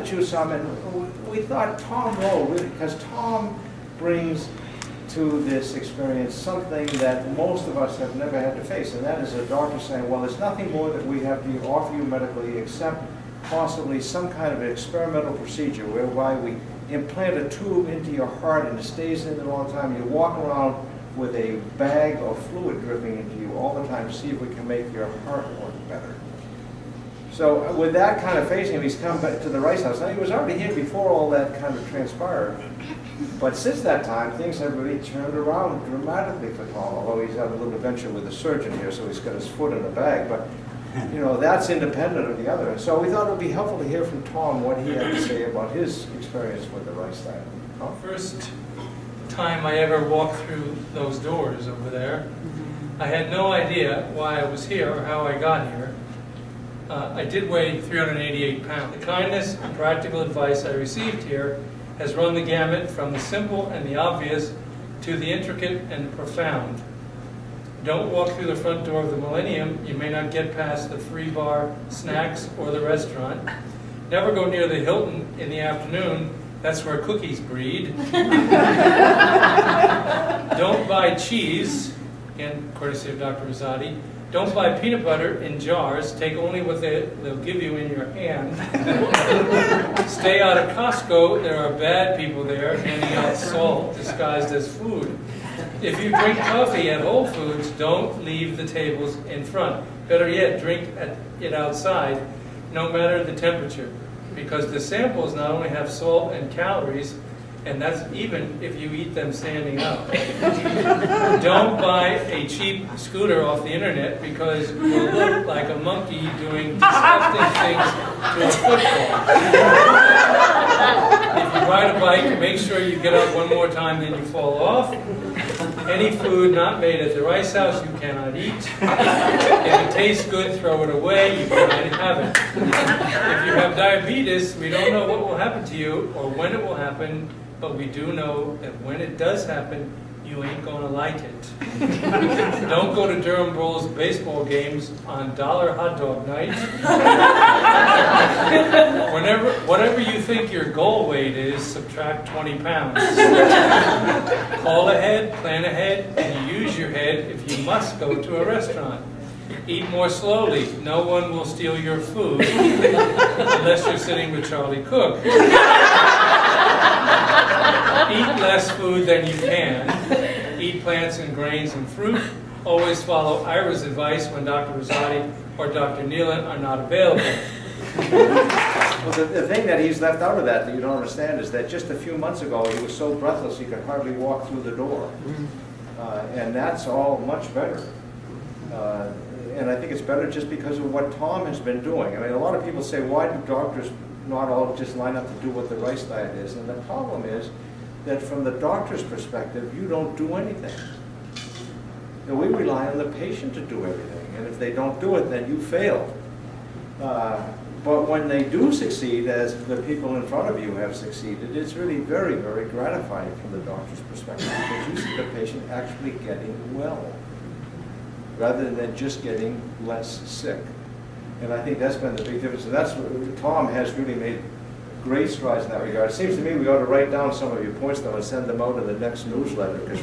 to choose some, and we thought Tom Rowe, really, because Tom brings to this experience something that most of us have never had to face, and that is a doctor saying, well, there's nothing more that we have to offer you medically except possibly some kind of experimental procedure whereby we implant a tube into your heart and it stays in there all the time. You walk around with a bag of fluid dripping into you all the time to see if we can make your heart work better. So with that kind of facing him, he's come back to the Rice House. Now, he was already here before all that kind of transpired. But since that time, things have really turned around dramatically for Tom, although he's had a little adventure with a surgeon here, so he's got his foot in a bag. But, you know, that's independent of the other. And so we thought it would be helpful to hear from Tom what he had to say about his experience with the Rice diet. Tom? First time I ever walked through those doors over there, I had no idea why I was here or how I got here. I did weigh 388 pounds. The kindness and practical advice I received here has run the gamut from the simple and the obvious to the intricate and the profound. Don't walk through the front door of the Millennium. You may not get past the free bar, snacks, or the restaurant. Never go near the Hilton in the afternoon. That's where cookies breed. Don't buy cheese, again, courtesy of Dr. Rosati. Don't buy peanut butter in jars. Take only what they'll give you in your hand. Stay out of Costco. There are bad people there handing out salt disguised as food. If you drink coffee at Whole Foods, don't leave the tables in front. Better yet, drink it outside, no matter the temperature, because the samples not only have salt and calories, and that's even if you eat them standing up. Don't buy a cheap scooter off the internet because you will look like a monkey doing disgusting things to a football. If you ride a bike, make sure you get up one more time than you fall off. Any food not made at the Rice House you cannot eat. If it tastes good, throw it away. You cannot have it. If you have diabetes, we don't know what will happen to you or when it will happen, but we do know that when it does happen, you ain't gonna like it. Don't go to Durham Bulls baseball games on dollar hot dog night. Whatever you think your goal weight is, subtract 20 pounds. Call ahead, plan ahead, and use your head if you must go to a restaurant. Eat more slowly. No one will steal your food unless you're sitting with Charlie Cook. Eat less food than you can. Eat plants and grains and fruit. Always follow Ira's advice when Dr. Rosati or Dr. Nealon are not available. Well, the thing that he's left out of that you don't understand is that just a few months ago he was so breathless he could hardly walk through the door. And that's all much better. And I think it's better just because of what Tom has been doing. I mean, a lot of people say, why do doctors not all just line up to do what the Rice diet is? And the problem is that from the doctor's perspective, you don't do anything. And we rely on the patient to do everything. And if they don't do it, then you failed. But when they do succeed, as the people in front of you have succeeded, it's really very, very gratifying from the doctor's perspective because you see the patient actually getting well rather than just getting less sick. And I think that's been the big difference. And that's what Tom has really made great strides in that regard. It seems to me we ought to write down some of your points though and send them out in the next newsletter because